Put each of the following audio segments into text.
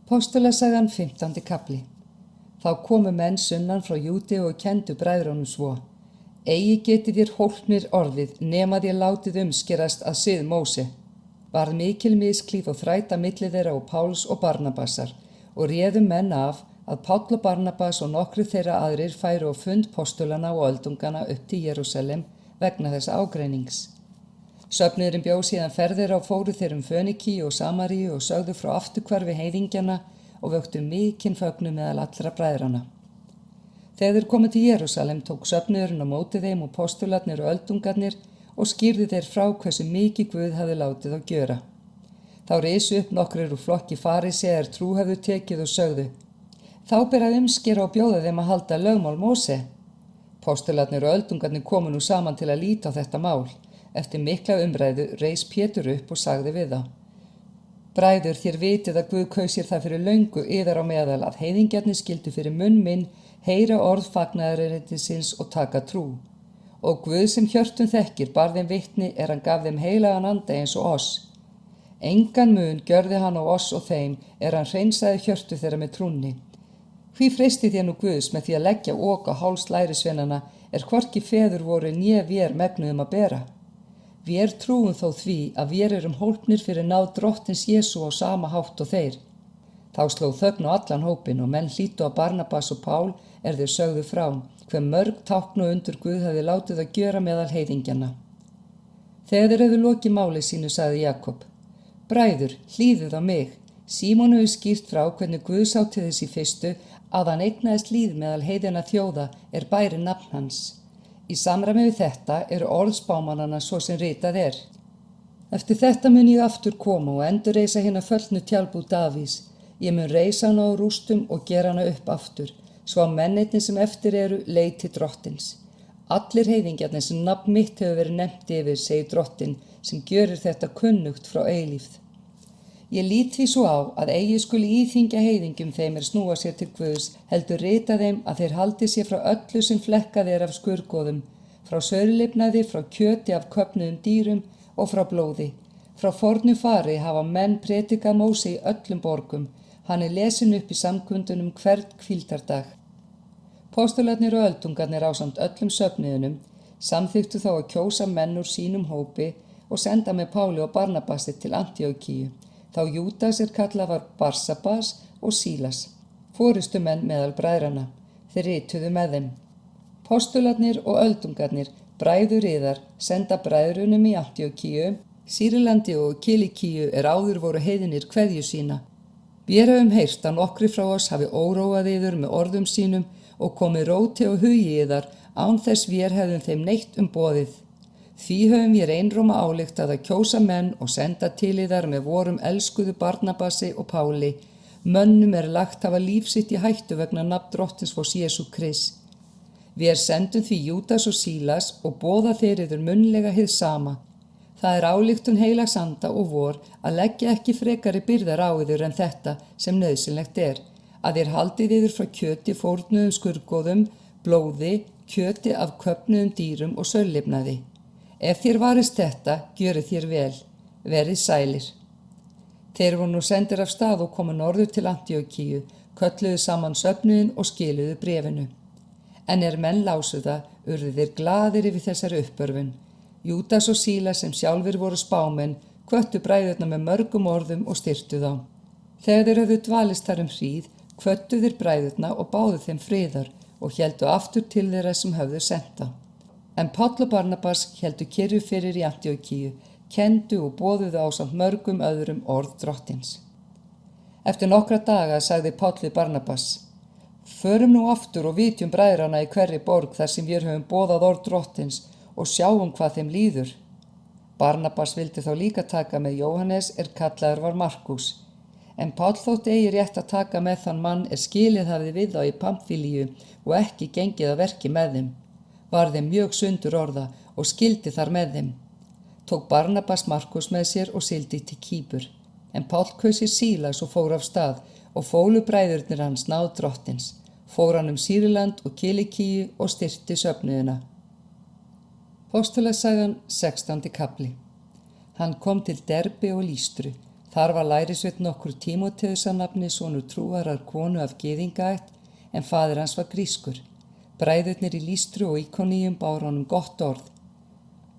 Postulasagan 15. kapli. Þá komu menn sunnan frá Júdeu og kenndu bræðrunum svo: Eigi getið þér hólpnir orðið, nema þér látið umskerast að sið Móse. Varð mikil misklíf og þræta milli þeirra og Páls og Barnabasar, og réðu menn af að Páll og Barnabas og nokkrir þeirra aðrir færu á fund postulana og öldungana upp til Jerúsalem vegna þess ágreinings. Söfnuðurinn bjó síðan ferðir á fóru þeir Fönikíu og Samaríu og sögðu frá afturhvarfi heiðingjanna og vöktu mikinn fögnuð meðal allra bræðranna. Þegar þeir komu til Jerúsalem tók söfnuðurinn á móti þeim og postularnir og öldungarnir og skýrðu þeir frá hversu mikið Guð hafði látið þá gjöra. Þá risu upp nokkrir úr flokki farísear trú höfðu tekið og sögðu: Þá ber að umskera og bjóða þeim að halda lögmál Móse. Postularnir og öldungarnir komu nú saman til að líta á þetta mál. Eftir mikla umræðu reis Pétur upp og sagði við þá: Bræður, þér vitið að Guð kaus sér það fyrir löngu yðar á meðal að heiðingjarnir skyldu fyrir munn minn heyra orð fagnaðarerindisins og taka trú. Og Guð sem hjörtum þekkir bar þeim vitni hann gaf þeim heilagan anda eins og oss. Engan mun gjörði hann á oss og þeim hann hreinsaði hjörtu þeirra með trúnni. Hví freisti þér nú Guðs með því að leggja ok á háls lærisveinana hvorki feður voru né vér megnuðum að bera? Vér trúum þó því að vér erum hólpnir fyrir náð drottins Jesú á sama hátt og þeir. Þá sló þögn á allan hópinn og menn hlýddu á Barnabas og Pál þeir sögðu frá hve mörg tákn og undur Guð hafði látið að gjöra meðal heiðingjanna. Þegar þeir höfðu lokið máli sínu sagði Jakob: Bræður, hlýðið á mig. Símon hefur skýrt frá hvernig Guð sá til þess í fyrstu að hann eignaðist líð meðal heiðinna þjóða bæri nafn hans. Í samræmi við þetta eru orð spámannanna svo sem ritað er. Eftir þetta mun ég aftur koma og endurreisa hina föllnu tjaldbúð Davís. Ég mun reisa hana á rústum og gera hana upp aftur, svo að mennirnir sem eftir eru leiti drottins. Allir heiðingjarnir sem nafn mitt hefur verið nefnt yfir, segir drottin, sem gjörir þetta kunnugt frá eilífð. Ég lít því svo á að eigi skuli íþyngja heiðingjum þeim snúa sér til Guðs, heldur rita þeim að þeir haldi sér frá öllu sem flekkað af skurgoðum, frá saurlifnaði, frá kjöti af köpnuðum dýrum og frá blóði. Frá fornu fari hafa menn predikað Móse í öllum borgum, hann lesin upp í samkundunum hvern hvíldardag. Postularnir og öldungarnir ásamt öllum söfnuðunum samþykktu þá að kjósa menn úr sínum hópi og senda með Páli og Barnabasi til Antíókíu. Þá Júdas kallað var Barsabas og Sílas, forystumenn meðal bræðranna. Þeir rituðu með þeim. Postularnir og öldungarnir, bræður yðar, senda bræðrunum í Antíókíu, Sýrlandi og Kilikíu áður voru heiðinir kveðju sína. Vér höfum heyrt að nokkri frá oss hafi óróað yður með orðum sínum og komið róti og hugi yðar án þess vér hefðum þeim neitt boðið. Því höfum vér einróma ályktað að kjósa menn og senda til yðar með vorum elskuðu Barnabasi og Páli, mönnum lagt hafa líf sitt í hættu vegna nafn drottins vors Jesú Krist. Vér sendum því Júdas og Sílas og boða þeir yður munnlega hið sama. Það ályktun heilags anda og vor að leggja ekki frekari byrðar á yður en þetta sem nauðsynlegt að þér haldið yður frá kjöti fórnuðum skurgoðum, blóði, kjöti af köpnuðum dýrum og saurlifnaði. Ef þér varist þetta, gjörið þér vel, verið sælir. Þeir voru nú sendir af stað og komu norður til Antíókíu, kölluðu saman söfnuðinn og skiluðu bréfinu. En menn lásu það, urðu þeir glaðir yfir þessari uppörfun. Júdas og Sílas sem sjálfir voru spámenn, hvöttu bræðurna með mörgum orðum og styrktu þá. Þegar þeir höfðu dvalist þar hríð, hvöttu þeir bræðurna og báðu þeim friðar og héldu aftur til þeirra sem höfðu sent þá. En Páll og Barnabas héldu kirkju fyrir í Antíókíu, kenndu og boðuðu ásamt mörgum öðrum orð drottins. Eftir nokkra daga sagði Páll við Barnabas: Förum nú aftur og vitjum bræðrana í hverri borg þar sem vér höfum boðað orð drottins og sjáum hvað þeim líður. Barnabas vildi þá líka taka með Jóhannes kallaður var Markús. En Páll þótti eigi rétt að taka með þann mann skilið hafði við þá í Pamfílíu og ekki gengið að verki með þeim. Var þeim mjög sundur orða og skildi þar með þeim. Tók Barnabas Markús með sér og sigldi til Kýpur. En Páll kaus sér Sílas og fór af stað og fólu bræðurnir hans náð drottins. Fór hann Sýrland og Kilikíu og styrkti söfnuðina. Postulasagan 16. kapli. Hann kom til Derbe og Lýstru. Þar var lærisveinn nokkur Tímóteus að nafni, sonur trúarar konu af gyðingaætt, en faðir hans var grískur. Bræðurnir í Lýstru og Íkoníum báru honum gott orð.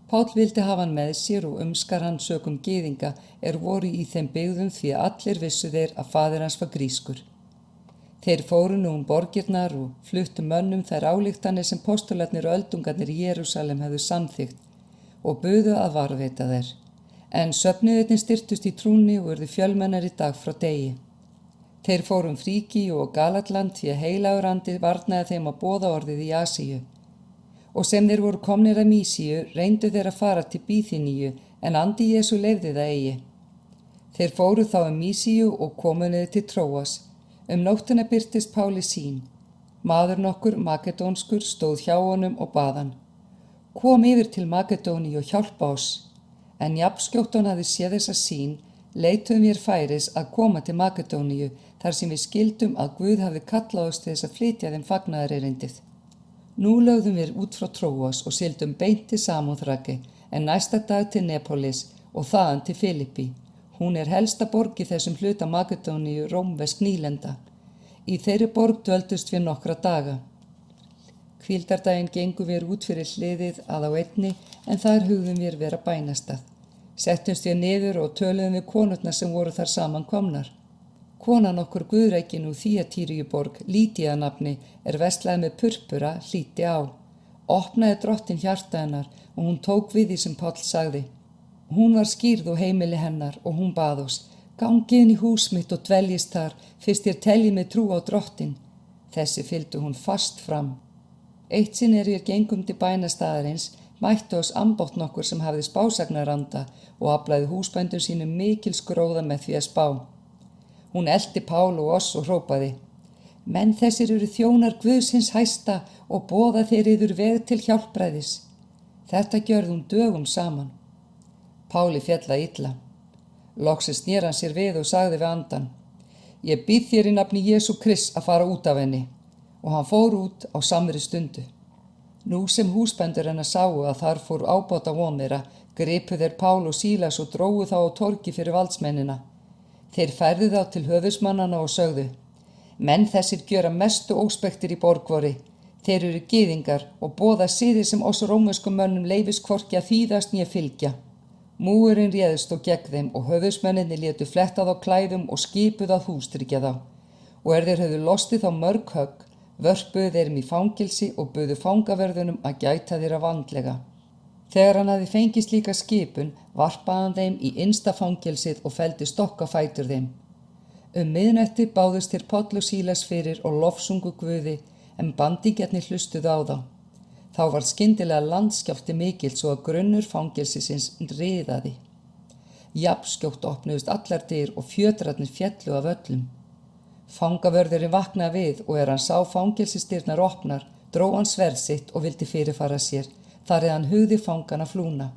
Páll vildi hafa hann með sér og umskar hann sökum gyðinga voru í þeim byggðum, því að allir vissu þeir að faðir hans var grískur. Þeir fóru nú borgirnar og fluttu mönnum þær ályktanir sem postularnir og öldungarnir í Jerúsalem hefðu samþykkt og buðu að varðveita þær. En söfnuðirnir styrktust í trúnni og urðu fjölmennari dag frá degi. Þeir fóru Frígíu og Galatland, því að heilagur andi varnaði þeim að boða orðið í Asíu. Og sem þeir voru komnir að Mísíu, reyndu þeir að fara til Bíþiníu, en andi Jesú leyfði það eigi. Þeir fóru þá Mísíu og komu niður til Tróas. Nóttina birtist Páli sýn. Maður nokkur, makedónskur, stóð hjá honum og bað hann: Kom yfir til Makedóníu og hjálpa oss. En jafnskjótt hann hafði séð þessa sýn, leituðum vér færis að koma til Makedóníu, þar sem við skildum að Guð hafði kallað oss til þess að flytja þeim fagnaðarerindið. Nú lögðum við út frá Tróas og sigldum beint til Samóþraki, en næsta dag til Neapolis og þaðan til Filippi. Hún helsta borg í þessum hluta Makedóníu, rómversk nýlenda. Í þeirri borg dvöldust við nokkra daga. Hvíldardaginn gengum við út fyrir hliðið að á einni, en þar hugðum við vera bænastað. Settumst við niður og töluðum við konurnar sem voru þar saman komnar. Konan okkur guðrækin úr Þýatíríuborg, Lýdía að nafni, verslaði með purpura, hlýddi á. Opnaði drottin hjarta hennar og hún tók við því sem Páll sagði. Hún var skírð og heimili hennar og hún bað oss: Gangið inn í hús mitt og dveljist þar, fyrst þér teljið með trú á drottin. Þessi fylgdu hún fast fram. Eitt sinn ég gengum til bænastaðarins, mættu oss ambátt nokkur sem hafði spásagnaranda og aflaði húsbændum sínum mikils gróða með því að spá. Hún elti Pál og oss og hrópaði: Menn þessir eru þjónar Guðsins hæsta og boða þeir yður veg til hjálpræðis. Þetta gjörði hún dögum saman. Páli féll illa. Loksins sneri hann sér við og sagði við andan: Ég býð þér í nafni Jesú Krists að fara út af henni. Og hann fór út á samri stundu. Nú sem húsbændur hennar sáu að þar fór ábóta von þeirra, gripu þeir Pál og Sílas og drógu þá á torgi fyrir valdsmennina. Þeir færðu þá til höfuðsmannanna og sögðu: Menn þessir gjöra mestu óspektir í borgvori. Þeir eru gyðingar og boða siði sem oss rómverskum mönnum leyfist hvorki að þýðast né fylgja. Múgurinn réðst og gegn þeim og höfuðsmenninni létu fletta þá klæðum og skipuð að hústryggja þá. Og þeir höfðu lostið þá mörg högg, vörpuðu þeim í fangelsi og buðu fangaverðunum að gæta þeirra vandlega. Þegar hann hafði fengið slíka skipun, varpaði hann þeim í innsta fangelsið og felldi stokk á fætur þeim. Miðnætti báðust þeir Páll og Sílas fyrir og lofsungu Guði, en bandingjarnir hlustuðu á þá. Þá var skyndilega landskjálfti mikill svo að grunnur fangelsisins riðaði. Jafnskjótt opnuðust allar dyr og fjötrarnir féllu af öllum. Fangavörðurinn vaknaði við og hann sá fangelsisdyrnar opnar, dró hann sverð sitt og vildi fyrirfara sér, þar hann hugði fangana flúna.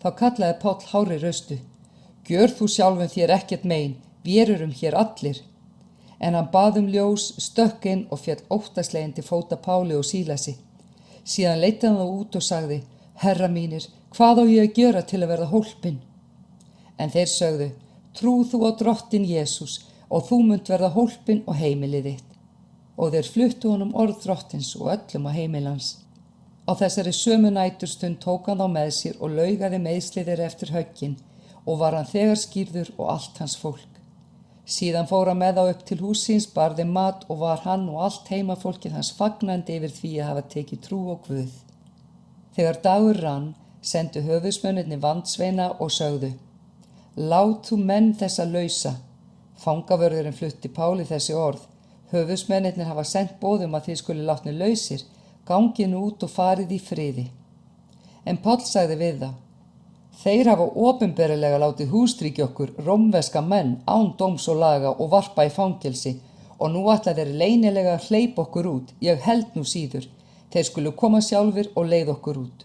Þá kallaði Páll hárri röstu: Gjör þú sjálfum þér ekkert mein, vér erum hér allir. En hann bað ljós, stökk inn og féll óttasleginn til fóta Páli og Sílasi. Síðan leiddi hann þá út og sagði: Herra mínir, hvað á ég að gjöra til að verða hólpinn? En þeir sögðu: Trú þú á drottin Jesús, og þú munt verða hólpinn og heimilið þitt. Og þeir fluttu honum orð drottins og öllum á heimil hans. Á þessari sömu næturstund tók hann þá með sér og laugaði meiðsli þeirra eftir höggin, og var hann þegar skírður og allt hans fólk. Síðan fór hann með þá upp til húss síns, bar þeim mat og var hann og allt heimafólkið hans fagnandi yfir því að hafa tekið trú á Guð. Þegar dagur rann, sendu höfuðsmennirnir vandsveina og sögðu: Lát þú menn þessa lausa. Fangavörðurinn flutti Páli þessi orð: Höfuðsmennirnir hafa sent boðum að þið skuli látnir lausir, gangið nú út og farið í friði. En Páll sagði við þá: Þeir hafa opinberlega látið hústryggja okkur, rómverska menn, án dóms og laga og varpa í fangelsi, og nú ætla þeir leynilega að hleypa okkur út, ég held nú síður, þeir skulu koma sjálfir og leiða okkur út.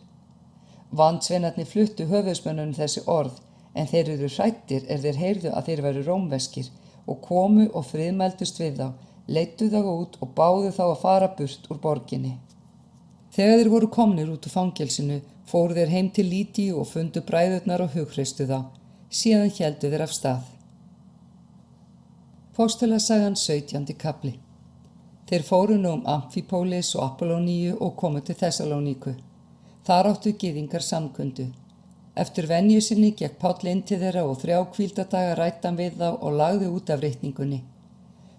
Vandsveinarnir fluttu höfuðsmönnunum þessi orð, en þeir eru hræddir þeir heyrðu að þeir væru rómverskir, og komu og friðmældust við þá, leiddu þá út og báðu þá að fara burt úr borginni. Þegar þeir voru komnir út úr fangelsinu, fóru þeir heim til Lýdíu og fundu bræðurnar og hughreystu þá. Síðan héldu þeir af stað. Póstulasagan 17. kafli. Þeir fóru nú Amfipólis og Apolloníu og komu til Þessalóníku. Þar áttu gyðingar samkundu. Eftir venju sinni gekk Páll inn til þeirra og 3 hvíldadaga ræddi hann við þá og lagði út af ritningunni.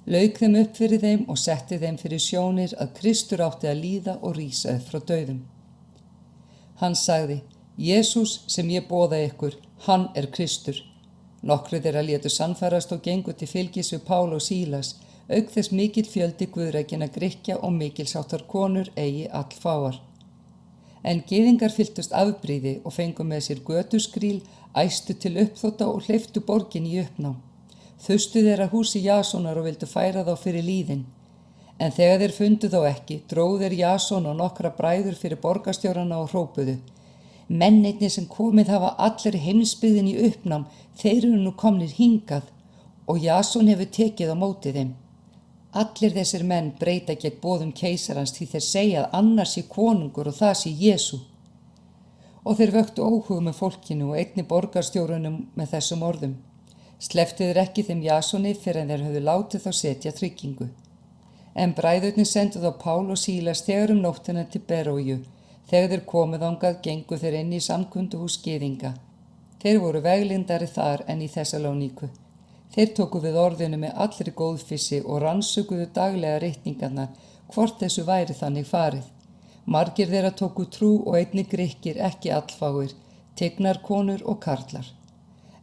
Lauk þeim upp fyrir þeim og setti þeim fyrir sjónir að Kristur átti að líða og rísa upp frá dauðum. Hann sagði: Jesús sem ég boða ykkur, hann er Kristur. Nokkrir þeirra létu sannfærast og gengu til fylgis við Pál og Sílas, auk þess mikill fjöldi guðrækinna Grikkja og mikilsháttar konur eigi allfáar. En gyðingar fylltust afbrýði og fengu með sér götuskríl, æstu til uppþótta og hleyptu borgin í uppnám. Þustu þeirra húsi Jasonar og vildu færa þá fyrir líðin. En þegar þeir fundu þá ekki, dróðu þeir Jason og nokkra bræður fyrir borgarstjórana og hrópuðu: Mennirnir sem komið hafa allir heimsbyggðin í uppnám, þeir eru nú komnir hingað og Jason hefur tekið á móti þeim. Allir þessir menn breyta gegn boðum keisarans því þeir segja að annar sé konungur og það sé Jesú. Og þeir vöktu óhug með fólkinu og einni borgarstjórunum með þessum orðum: Slepptu þeir ekki þeim Jasoni fyrir en þeir höfðu látið þá setja tryggingu. En bræðurnir sendu þá Pál og Sílas þegar nóttina til Beróju. Þegar þeir komu þangað gengu þeir inn í samkunduhús gyðinga. Þeir voru veglindari þar en í Þessalóníku. Þeir tóku við orðinu með allri góðfissi og rannsökuðu daglega ritningarnar, hvort þessu væri þannig farið. Margir þeirra tóku trú og einnig Grikkir ekki allfáir, tignar konur og karlar.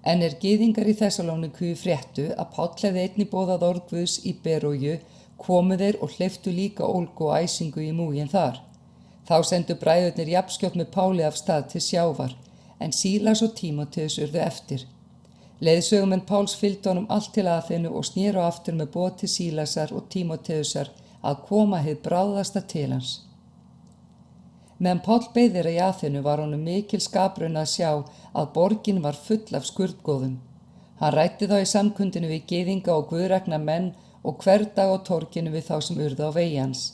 En gyðingar í Þessalóníku fréttu að Páll hefði einnig boðað orð Guðs í Beróju, komu þeir og hleyptu líka ólgu og æsingu í múginn þar. Þá sendu bræðurnir jafnskjótt með Páli af stað til sjávar, en Sílas og Tímóteus urðu eftir. Leiðsögumenn Páls fylgdu honum allt til Aþenu og snéru aftur með boð til Sílasar og Tímóteusar að koma hið bráðasta til hans. Meðan Páll beið þeirra í Aþenu var honum mikil skaprun að sjá að borgin var full af skurðgoðum. Hann ræddi þá í samkundinu við gyðinga og guðrækna menn og hver dag á torginu við þá sem urðu á vegi hans.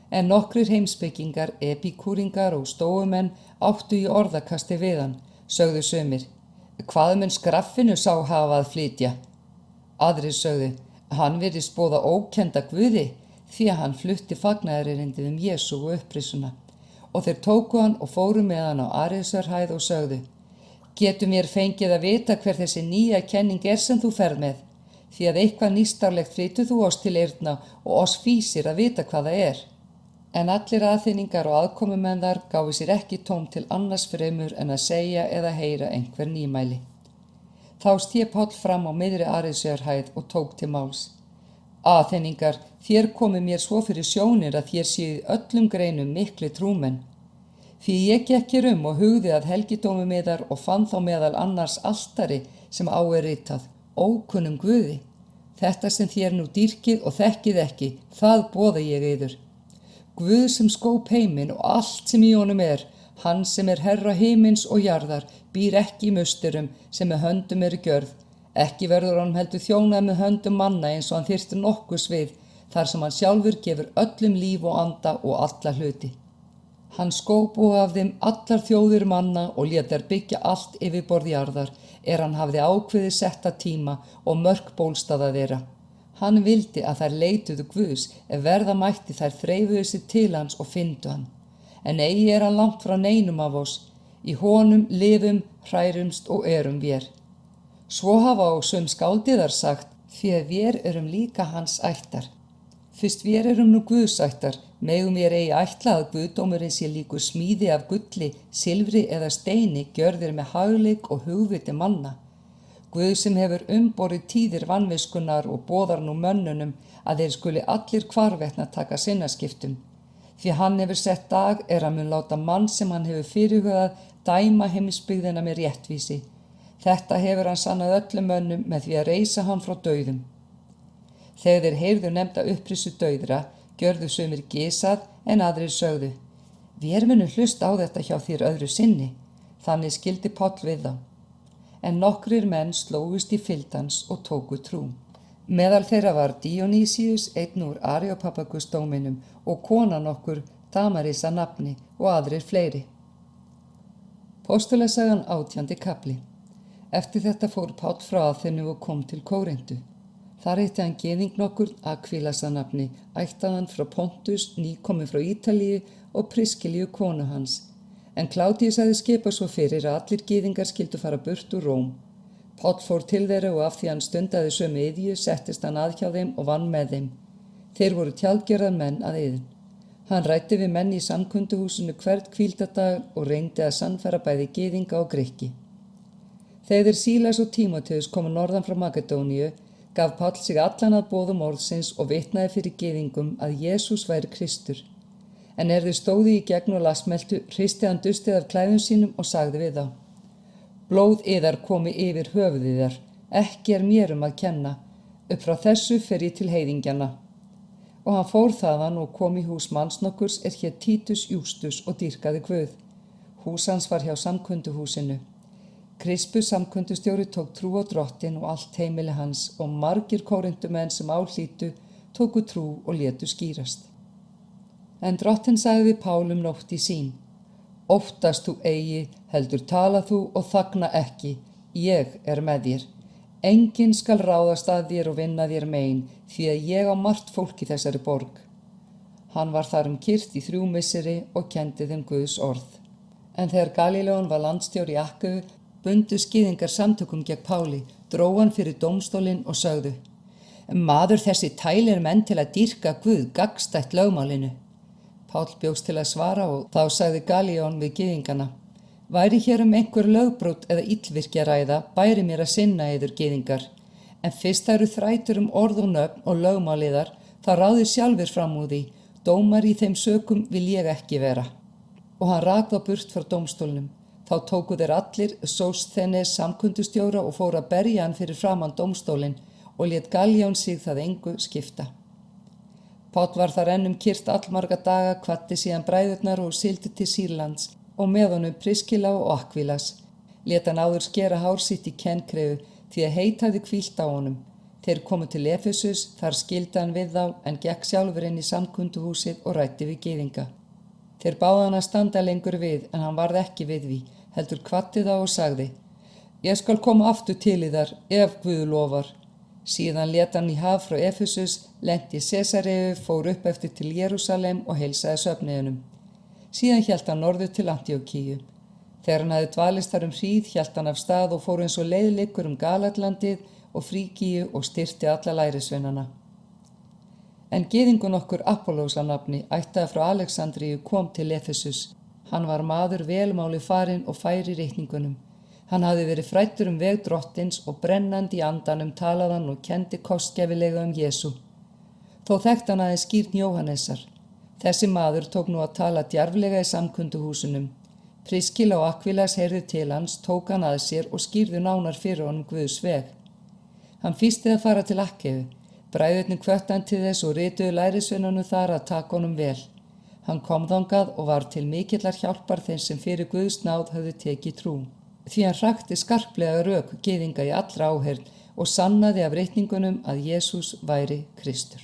En nokkrir heimspekingar, epikúringar og stóumenn áttu í orðakasti við hann, sögðu sumir: Hvað mun skraffinu sá hafa að flytja? Aðrir sögðu: Hann virðist boða ókennda guði, því að hann flutti fagnaðarerindið Jesú og upprisuna. Og þeir tóku hann og fóru með hann á Arísarhæð og sögðu: Getum mér fengið að vita hver þessi nýja kenning sem þú ferð með? Því að eitthvað nýstárlegt flytur þú oss til eyrna og oss fýsir að vita hvað það er. En allir aðþynningar og aðkomumenn þar gáfu sér ekki tóm til annars fremur en að segja eða heyra einhver nýmæli. Þá sté Páll fram á miðri Arísarhæð og tók til máls: Aþynningar, þér komi mér svo fyrir sjónir að þér séu í öllum greinum mikli trúmenn. Því ég gekk hér og hugði að helgidómi miðar og fann þá meðal annars altari sem á ritað: Ókunnum Guði. Þetta sem þér nú dýrkið og þekkið ekki, það boða ég yður. Guð sem skóp heiminn og allt sem í honum hann sem herra himins og jarðar, býr ekki í musterum sem með höndum eru gjörð. Ekki verður honum heldur þjónað með höndum manna eins og hann þyrfti nokkus við, þar sem hann sjálfur gefur öllum líf og anda og alla hluti. Hann skóp og af þeim allar þjóðir manna og lét þær byggja allt yfirborð jarðar, hann hafði ákveðið setta tíma og mörk bólstaða þeirra. Hann vildi að þær leituðu Guðs, ef verða mætti þær þreifuðu sig til hans og fyndu hann. En eigi hann langt frá neinum af oss, í honum lifum, hrærumst og erum vér. Svo hafa á sum skáldiðar sagt: Því að vér erum líka hans ættar. Fyrst vér erum nú Guðsættar, megum vér eigi ætla að guðdómurinn sé líkur smíði af gulli, silfri eða steini gjörðir með hagleik og hugviti manna. Guð sem hefur umborið tíðir vanviskunnar og boðar nú mönnunum að þeir skuli allir hvarvetna taka sinnaskiptum. Því hann hefur sett dag hann mun láta mann sem hann hefur fyrirhugað dæma heimsbyggðina með réttvísi. Þetta hefur hann sannað öllum mönnum með því að reisa hann frá dauðum. Þegar þeir heyrðu nefnda upprisu dauðra, gjörðu sumir gisað en aðrir sögðu: Vér munum hlusta á þetta hjá þér öðru sinni. Þannig skildi Páll við þá. En nokkrir menn slógust í fylgd og tóku trú. Meðal þeirra var Díonýsíus, einn úr Areopagusdóminum, og konan okkur Damaris að nafni og aðrir fleiri. Póstulasagan 18. kafli. Eftir þetta fór Páll frá Aþenu og kom til Kórintu. Þar hitti hann gyðing nokkurn Akvílas að nafni, ættaðan frá Pontus, nýkominn frá Ítalíu og Priskilíu konu hans. En Kládíus hafði skipað svo fyrir að allir gyðingar skyldu fara burt úr Róm. Páll fór til þeirra og af því hann stundaði sömu iðju settist hann að hjá þeim og vann með þeim. Þeir voru tjaldgjörðar menn að iðn. Hann ræddi við menn í samkunduhúsinu hvern hvíldardag og reyndi að sannfæra bæði gyðinga og Grikki. Þegar Sílas og Tímóteus komu norðan frá Makedóníu, gaf Páll sig allan að boðum orðsins og vitnaði fyrir gyðingum að Jesús væri Kristur. En þeir stóðu í gegn og lasmeltu, hristi hann dustið af klæðum sínum og sagði við þá: Blóð yðar komi yfir höfuð yðar, ekki mér að kenna, upp frá þessu fer ég til heiðingjana. Og hann fór þaðan og kom í hús manns nokkurs hét Títus Jústus og dýrkaði Guð. Hús hans var hjá samkunduhúsinu. Krispus samkundustjóri tók trú á Drottin og allt heimili hans og margir kórintumenn sem álítu tóku trú og létu skýrast. En Drottinn sagði við Pál nótt í sín: Óttast þú eigi, heldur tala þú og þagna ekki, ég með þér. Enginn skal ráðast að þér og vinna þér mein, því að ég á margt fólk í þessari borg. Hann var þar kyrrt í 3 misseri og kenndi þeim Guðs orð. En þegar Galíleón var landstjóri í Akköu, bundu gyðingar samtökum gegn Páli, dró hann fyrir dómstólinn og sögðu: Maður þessi tælir menn til að dýrka Guð gagnstætt lögmálinu. Páll bjóst til að svara og þá sagði Galíleón við gyðingana: Væri hér einhver lögbrot eða illvirki að ræða, bæri mér að sinna yður gyðingar. En fyrst það eru þrætur orð og nöfn og lögmáliðar, þá ráðið sjálfir fram úr því, dómar í þeim sökum vil ég ekki vera. Og hann rak þá burt frá dómstólnum. Þá tóku þeir allir Sósþenes samkundustjóra og fóru að berja hann fyrir framan dómstólinn og lét Galíleón sig það engu skipta. Páll var þar enn kyrrt allmarga daga, kvaddi síðan bræðurnar og sigldi til Sýrlands og með honum Priskila og Akvílas. Lét hann áður skera hár sitt í Kenkréu því að heit hafði hvílt á honum. Þeir komu til Efesus, þar skildi hann við þá en gekk sjálfur inn í samkunduhúsið og ræddi við gyðinga. Þeir báðu hann að standa lengur við en hann varð ekki við því, heldur kvaddi þá og sagði: Ég skal koma aftur til yðar ef Guð lofar. Síðan lét hann í haf frá Efesus, lenti í Sesareu, fór upp eftir til Jerúsalem og heilsaði söfniðunum. Síðan hélt hann norður til Antíókíu. Þegar hann hafði dvalist þar hríð, hélt hann af stað og fór eins og leið liggur Galatlandið og Frígíu og styrti alla lærisveinana. En gyðingur nokkur Apollós að nafni, ættaður frá Alexandríu, kom til Efesus. Hann var maður velmáli farinn og fær í reikningunum. Hann hafði verið fræddur veg Drottins og brennandi í andanum talaði hann og kendi kostgæfilega Jesú. Þó þekkti hann aðeins skírn Jóhannesar. Þessi maður tók nú að tala djarflega í samkunduhúsunum. Priskila og Akvílas heyrðu til hans, tók hann að sér og skýrðu nánar fyrir honum Guðs veg. Hann fýsti að fara til Akkeu. Bræðurnir hvöttu hann til þess og rituðu lærisveinunum þar að taka honum vel. Hann kom þangað og var til mikillar hjálpar þeim sem fyrir Guðs náð höfðu tekið trú. Því hann hrakti skarplega rök gyðinga í allra áheyrn og sannaði af reikningunum að Jesús væri Kristur.